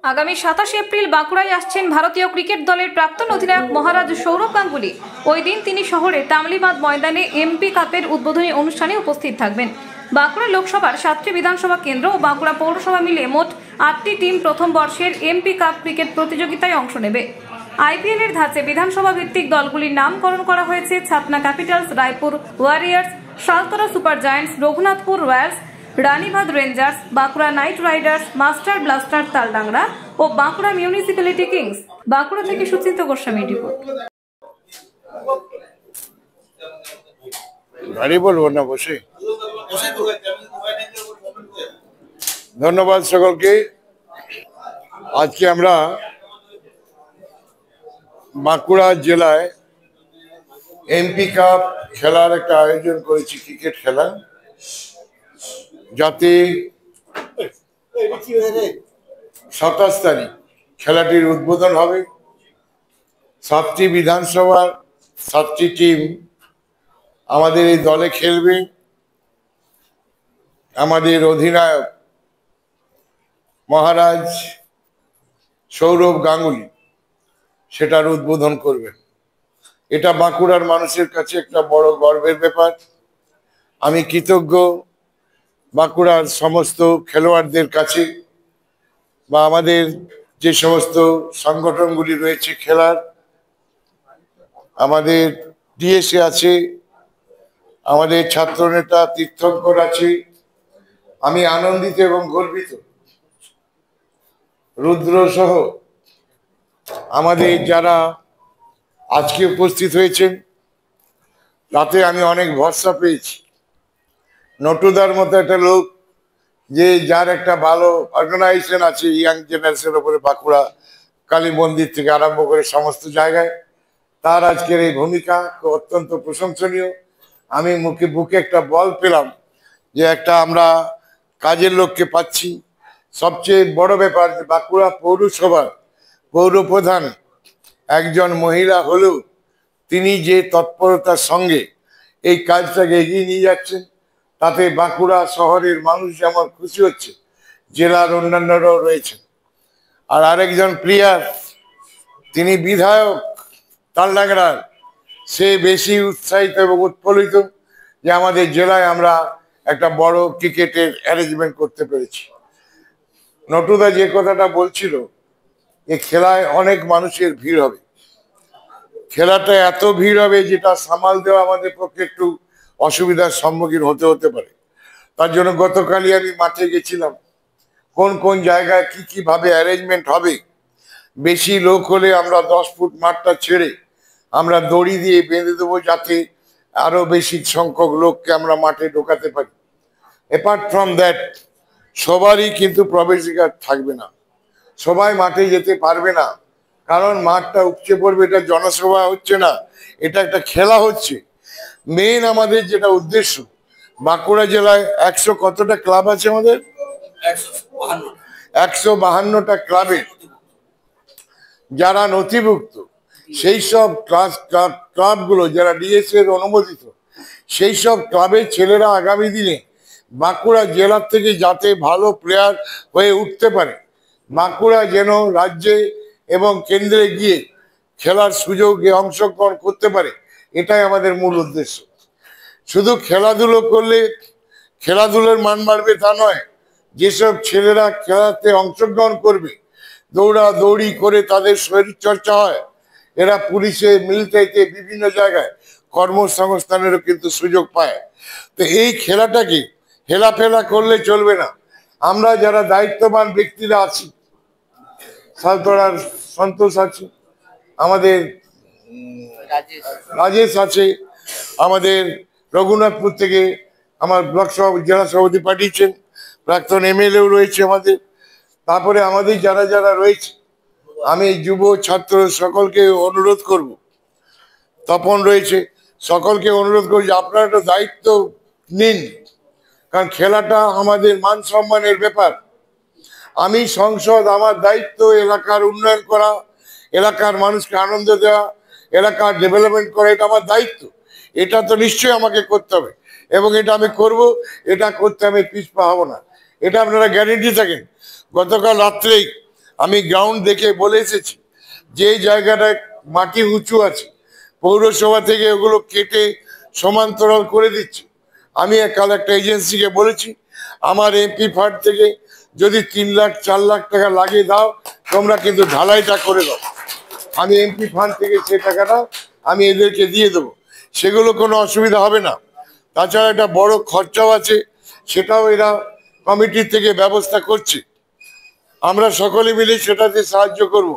আগামী 27 এপ্রিল বাঁকুড়ায় আসছেন ভারতীয় ক্রিকেট দলের প্রাক্তন অধিনায়ক মহারাজ সৌরভ গাঙ্গুলি। ওই দিন তিনি শহরে তামলিবাদ ময়দানে এমপি কাপের উদ্বোধনী অনুষ্ঠানে উপস্থিত থাকবেন। বাঁকুড়া লোকসভার 7টি বিধানসভা কেন্দ্র ও বাঁকুড়া পৌরসভা মিলে মোট 8টি টিম প্রথম বর্ষের এমপি কাপ ক্রিকেট প্রতিযোগিতায় অংশ নেবে। আইপিএল এর ধাঁচে বিধানসভা ভিত্তিক দলগুলির নামকরণ করা হয়েছে Chhatna capitals, Raipur warriors, Saltora super giants, Raghunathpur royals, Ranibandh rangers, Bankura knight riders, master blaster Taldangra ও বাঁকুড়া মিউনিসিপ্যালিটি কিংস। বাঁকুড়া থেকে সুচিন্ত গোস্বামী রিপোর্ট। ধন্যবাদ সকলকে। আজকে আমরা বাঁকুড়া জেলায় এমপি কাপ খেলার একটা আয়োজন করেছি, ক্রিকেট খেলা, যাতে 27 তারিখ খেলাটির উদ্বোধন হবে। 7টি বিধানসভার 7টি টিম আমাদের এই দলে খেলবে। আমাদের অধিনায়ক মহারাজ সৌরভ গাঙ্গুলি সেটার উদ্বোধন করবেন। এটা বাঁকুড়ার মানুষের কাছে একটা বড় গর্বের ব্যাপার। আমি কৃতজ্ঞ বাঁকুড়ার সমস্ত খেলোয়াড়দের কাছে বা আমাদের যে সমস্ত সংগঠনগুলি রয়েছে খেলার, আমাদের ডিএসএ আছে, আমাদের ছাত্রনেতা তীর্থঙ্কর আছে। আমি আনন্দিত এবং গর্বিত রুদ্র সহ আমাদের যারা আজকে উপস্থিত হয়েছেন, তাতে আমি অনেক ভরসা পেয়েছি। নটুদার মতো একটা লোক, যে যার একটা ভালো অর্গানাইজেশন আছে ইয়াং জেনারেশনের উপরে, বাঁকুড়া কালী মন্দির থেকে আরম্ভ করে সমস্ত জায়গায়, তার আজকের এই ভূমিকা অত্যন্ত প্রশংসনীয়। আমি বুকে একটা বল পেলাম যে একটা আমরা কাজের লোককে পাচ্ছি। সবচেয়ে বড় ব্যাপার যে বাঁকুড়া পৌরসভার পৌরপ্রধান একজন মহিলা হলেও তিনি যে তৎপরতার সঙ্গে এই কাজটাকে এগিয়ে নিয়ে যাচ্ছেন, তাতে বাঁকুড়া শহরের মানুষ যেমন খুশি হচ্ছে, জেলার অন্যান্যরাও রয়েছেন। আর আরেকজন প্লেয়ার, তিনি বিধায়ক তালডাংরার, সে বেশি উৎসাহিত এবং উৎফুল্লিত যে আমাদের জেলায় আমরা একটা বড় ক্রিকেটের অ্যারেঞ্জমেন্ট করতে পেরেছি। নটুদা যে কথাটা বলছিল, এই খেলায় অনেক মানুষের ভিড় হবে। খেলাটা এত ভিড় হবে যেটা সামাল দেওয়া আমাদের পক্ষে একটু অসুবিধার সম্মুখীন হতে পারে। তার জন্য গতকালই আমি মাঠে গেছিলাম, কোন কোন জায়গায় কি ভাবে অ্যারেঞ্জমেন্ট হবে। বেশি লোক হলে আমরা 10 ফুট মাঠটা ছেড়ে আমরা দড়ি দিয়ে বেঁধে দেবো, যাতে আরো বেশি সংখ্যক লোককে আমরা মাঠে ঢোকাতে পারি। অ্যাপার্ট ফ্রম দ্যাট, সবারই কিন্তু প্রবেশাধিকার থাকবে না, সবাই মাঠে যেতে পারবে না, কারণ মাঠটা উপচে পড়বে। এটা জনসভা হচ্ছে না, এটা একটা খেলা হচ্ছে। মেন আমাদের যেটা উদ্দেশ্য, বাঁকুড়া জেলায় 100 কতটা ক্লাব আছে আমাদের? 152টা ক্লাবের যারা নথিভুক্ত, সেই সব ক্লাবগুলো যারা ডিএসএ এর অনুমোদিত, সেই সব ক্লাবের ছেলেরা আগামী দিনে বাঁকুড়া জেলার থেকে যাতে ভালো প্লেয়ার হয়ে উঠতে পারে, বাঁকুড়া যেন রাজ্যে এবং কেন্দ্রে গিয়ে খেলার সুযোগে অংশগ্রহণ করতে পারে, এটাই আমাদের মূল উদ্দেশ্য। শুধু খেলাধুলো করলে খেলাধুলোর মান বাড়বে তা নয়। যেসব ছেলেরা খেলাতে অংশগ্রহণ করবে, দৌড়াদৌড়ি করে তাদের শরীর চর্চা হয়, এরা পুলিশে, মিলিটারিতে, বিভিন্ন জায়গায় কর্মসংস্থানেরও কিন্তু সুযোগ পায়। তো এই খেলাটাকে হেলাফেলা করলে চলবে না। আমরা যারা দায়িত্ববান ব্যক্তিরা আছি, সালতরার সন্তোষ আছে, আমাদের রাজেশ আছে, আমাদের রঘুনাথপুর থেকে আমার ব্লক সভাপতি, জেলা সভাপতি পাঠিয়েছেন, প্রাক্তন এমএলএও রয়েছে আমাদের। তারপরে আমাদের যারা যারা রয়েছে, আমি যুব ছাত্র সকলকে অনুরোধ করব, তপন রয়েছে, সকলকে অনুরোধ করি যে আপনারা একটা দায়িত্ব নিন, কারণ খেলাটা আমাদের মান সম্মানের ব্যাপার। আমি সংসদ, আমার দায়িত্ব এলাকার উন্নয়ন করা, এলাকার মানুষকে আনন্দ দেওয়া, এলাকার ডেভেলপমেন্ট করা, এটা আমার দায়িত্ব। এটা তো নিশ্চয়ই আমাকে করতে হবে এবং এটা আমি করব। এটা করতে আমি পিছপা হব না, এটা আপনারা গ্যারেন্টি থাকেন। গতকাল রাত্রেই আমি গ্রাউন্ড দেখে বলে এসেছি, যে জায়গাটায় মাটি উঁচু আছে পৌরসভা থেকে ওগুলো কেটে সমান্তরাল করে দিচ্ছে। আমি কাল একটা এজেন্সিকে বলেছি, আমার এমপি ফান্ড থেকে যদি 3 লাখ 4 লাখ টাকা লাগিয়ে দাও, তোমরা কিন্তু ঢালাইটা করে দাও। আমি এমপি ফান্ড থেকে সে টাকাটা আমি এদেরকে দিয়ে দেবো, সেগুলো কোনো অসুবিধা হবে না। তাছাড়া একটা বড় খরচাও আছে, সেটাও এরা কমিটির থেকে ব্যবস্থা করছে। আমরা সকলে মিলে সেটাতে সাহায্য করব।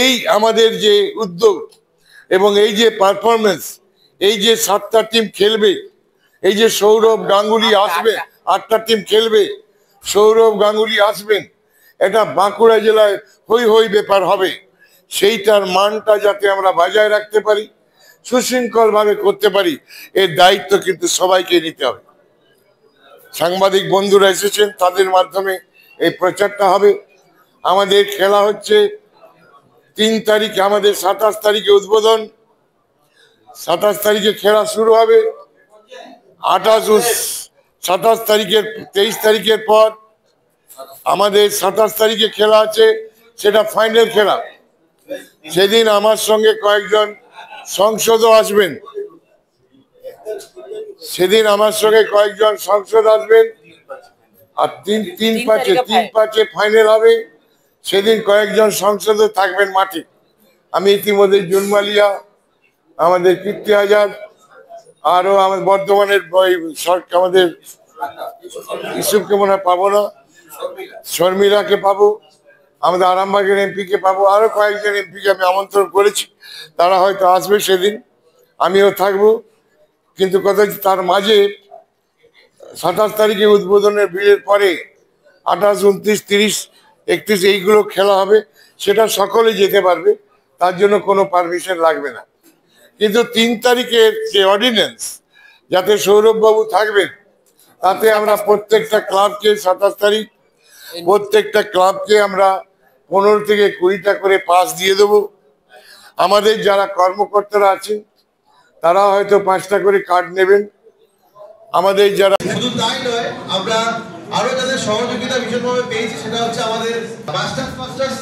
এই আমাদের যে উদ্যোগ এবং এই যে পারফরমেন্স, এই যে 7টা টিম খেলবে, এই যে সৌরভ গাঙ্গুলি আসবে, 8টা টিম খেলবে, সৌরভ গাঙ্গুলি আসবেন, এটা বাঁকুড়া জেলায় হই হই ব্যাপার হবে। সেইটার মানটা যাতে আমরা বজায় রাখতে পারি, সুশৃঙ্খলভাবে করতে পারি, এর দায়িত্ব কিন্তু সবাইকে নিতে হবে। সাংবাদিক বন্ধুরা এসেছেন, তাদের মাধ্যমে এই প্রচারটা হবে। আমাদের খেলা হচ্ছে 3 তারিখে, আমাদের 27 তারিখে উদ্বোধন, 27 তারিখে খেলা শুরু হবে। 27 তারিখের 23 তারিখের পর আমাদের 27 তারিখে খেলা আছে, সেটা ফাইনাল খেলা। সেদিন আমার সঙ্গে কয়েকজন সংসদও আসবেন, সেদিন আমার সঙ্গে কয়েকজন সংসদ আসবেন। আর 3-5-এ ফাইনাল হবে, সেদিন কয়েকজন সংসদও থাকবেন মাঠে। আমি ইতিমধ্যে জুনমালিয়া, আমাদের কীর্তি আজাদ, আরো আমাদের বর্ধমানের আমাদের ইসুফকে মনে হয় পাবো না, শর্মিলাকে পাবো, আমাদের আরামবাগের এমপিকে পাবো, আরো কয়েকজন এমপিকে আমি আমন্ত্রণ করেছি, তারা হয়তো আসবে সেদিন, আমিও থাকবো। কিন্তু কথা হচ্ছে, তার মাঝে 27 তারিখে উদ্বোধনের ভিড়ের পরে 28, 29, 30, 31 এইগুলো খেলা হবে, সেটা সকলে যেতে পারবে, তার জন্য কোনো পারমিশন লাগবে না। কিন্তু 3 তারিখের যে অর্ডিন্যান্স, যাতে সৌরভবাবু থাকবেন, তাতে আমরা প্রত্যেকটা ক্লাবকে 27 তারিখ প্রত্যেকটা ক্লাবকে আমরা 15 থেকে 20টা করে পাস দিয়ে দেবো। আমাদের যারা কর্মকর্তারা আছেন তারা হয়তো 5টা করে কার্ড নেবেন। আমাদের যারা শুধু তাই নয়, আমরা আরো যাদের সহযোগিতা ভীষণভাবে পেয়েছি, সেটা হচ্ছে আমাদের মাস্টার্স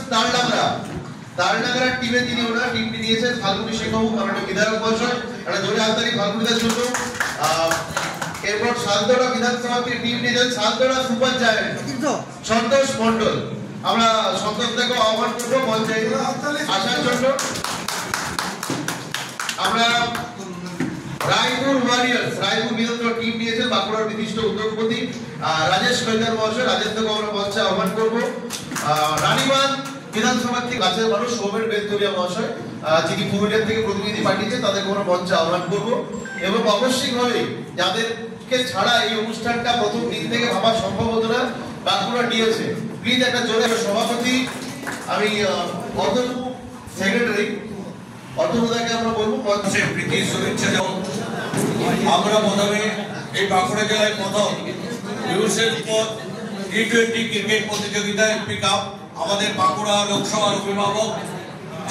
তারনাগরা টিমের যিনি ওনার টিমটি দিয়েছেন ফাল্গুনী সিংহবাবু, আমাদের বিধায়ক মহাশয়, একটা জোরে হাততালি ফাল্গুনীদের জন্য। এরপর সালতোড়া বিধানসভা টিম নিয়েছেন সালতোড়া সুপার জায়ান্ট সন্তোষ মন্ডল। আমরা সন্তোষদাকে আহ্বান করবো মঞ্চে আসার জন্য। আমরা রায়পুর ওয়ারিয়ার্স, রায়পুর বিধানসভা টিম নিয়েছেন বাঁকুড়ার বিশিষ্ট উদ্যোগপতি রাজেশ কৈতার মহাশয়, রাজেশকে আমরা মঞ্চে আহ্বান করবো। রানীবাঁধ বিধানসভা থেকে কাছের মানুষ সৌমেন বেলতরিয়া মহাশয়, যিনি পুরুলিয়া থেকে প্রতিনিধি পাঠিয়েছেন, তাদেরকে আমরা মঞ্চে আহ্বান করবো। এবং অবশ্যই ভাবে যাদেরকে ছাড়া এই অনুষ্ঠানটা প্রথম দিন থেকে ভাবা সম্ভব হতো না, বাঁকুড়া দিয়েছে, প্লিজ একটা জোরে সভাপতি, আমি অতনু সেক্রেটারি অর্থদাকে আমরা বলবো মঞ্চে প্রীতি শুভেচ্ছা। যেমন আমরা প্রথমে এই বাঁকুড়া জেলায় প্রথম ইউসের পর টি20 ক্রিকেট প্রতিযোগিতা এমপি কাপ আমাদের বাঁকুড়া লোকসভার অভিভাবক,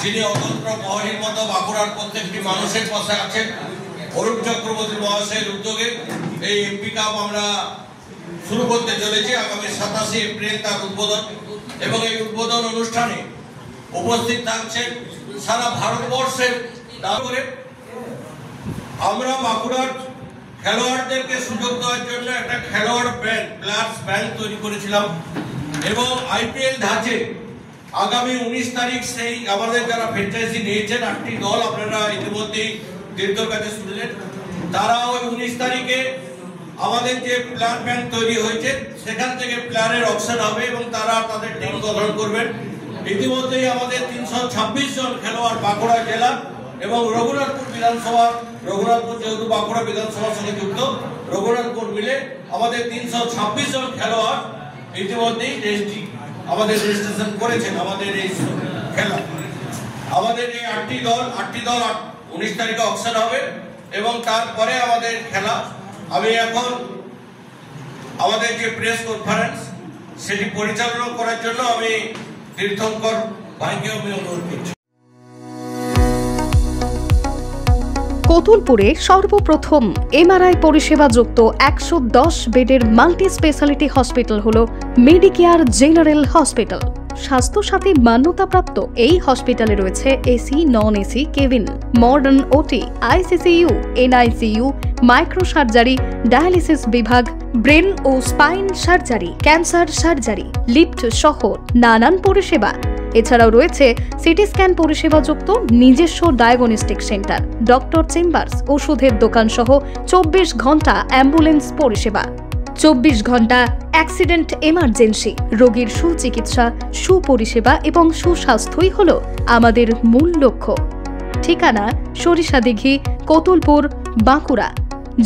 যিনি অতন্ত্র প্রহরীর মতো বাঁকুড়ার প্রত্যেকটি মানুষের পাশে আছেন, অরূপ চক্রবর্তী মহাশয়ের উদ্যোগে এই এমপি কাপ আমরা শুরু করতে চলেছি। আগামী 27 এপ্রিল তার উদ্বোধন, এবং এই উদ্বোধন অনুষ্ঠানে উপস্থিত থাকছেন সারা ভারতবর্ষের নাগরে। আমরা বাঁকুড়ার খেলোয়াড়দেরকে সুযোগ দেওয়ার জন্য একটা খেলোয়াড় ব্যাংক, প্লেয়ার্স ব্যাংক তৈরি করেছিলাম, এবং আইপিএল ধাঁচে আগামী 19 তারিখ সেই আমাদের যারা ফ্র্যাঞ্চাইজি নিয়েছেন 8টি দল, আপনারা ইতিমধ্যেই দীর্ঘর কাছে শুনলেন, তারা ওই 19 তারিখে আমাদের যে প্লেয়ার ব্যাংক তৈরি হয়েছে সেখান থেকে প্লেয়ারের অকশন হবে এবং তারা তাদের টিম গঠন করবেন। ইতিমধ্যেই আমাদের 326 জন খেলোয়াড় বাঁকুড়া জেলা এবং রঘুনাথপুর বিধানসভা, রঘুনাথপুর যেহেতু বাঁকুড়া বিধানসভার সঙ্গে যুক্ত, রঘুনাথপুর মিলে আমাদের 326 জন খেলোয়াড় ইতিমধ্যেই আমাদের রেজিস্ট্রেশন করেছেন আমাদের এই খেলা। আমাদের এই 8টি দল 19 তারিখে অকশন হবে এবং তারপরে আমাদের খেলা। আমি এখন আমাদের যে প্রেস কনফারেন্স সেটি পরিচালনা করার জন্য আমি তীর্থঙ্কর ভাইকে আমি অনুরোধ করছি। কতুলপুরে সর্বপ্রথম এমআরআই পরিষেবা যুক্ত 110 বেডের মাল্টি স্পেশালিটি হসপিটাল হল মেডিকেয়ার জেনারেল হসপিটাল। স্বাস্থ্যসাথী মান্যতাপ্রাপ্ত এই হসপিটালে রয়েছে AC, non AC cabin, modern OT, ICCU, NICU, micro surgery, dialysis বিভাগ, ব্রেন ও spine surgery, cancer surgery, lift সহ নানান পরিষেবা। এছাড়াও রয়েছে সিটি স্ক্যান পরিষেবাযুক্ত নিজস্ব ডায়াগনস্টিক সেন্টার, ডক্টর চেম্বার্স, ওষুধের দোকান সহ 24 ঘন্টা অ্যাম্বুলেন্স পরিষেবা, 24 ঘন্টা অ্যাক্সিডেন্ট এমার্জেন্সি। রোগীর সুচিকিৎসা, সুপরিষেবা এবং সুস্বাস্থ্যই হল আমাদের মূল লক্ষ্য। ঠিকানা সরিষাদিঘি, কতুলপুর, বাঁকুড়া।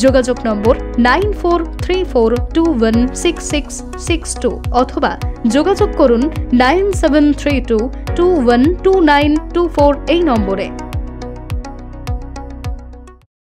যোগাযোগ নম্বর 9434216662 অথবা যোগাযোগ করুন 9732212924 এই নম্বরে।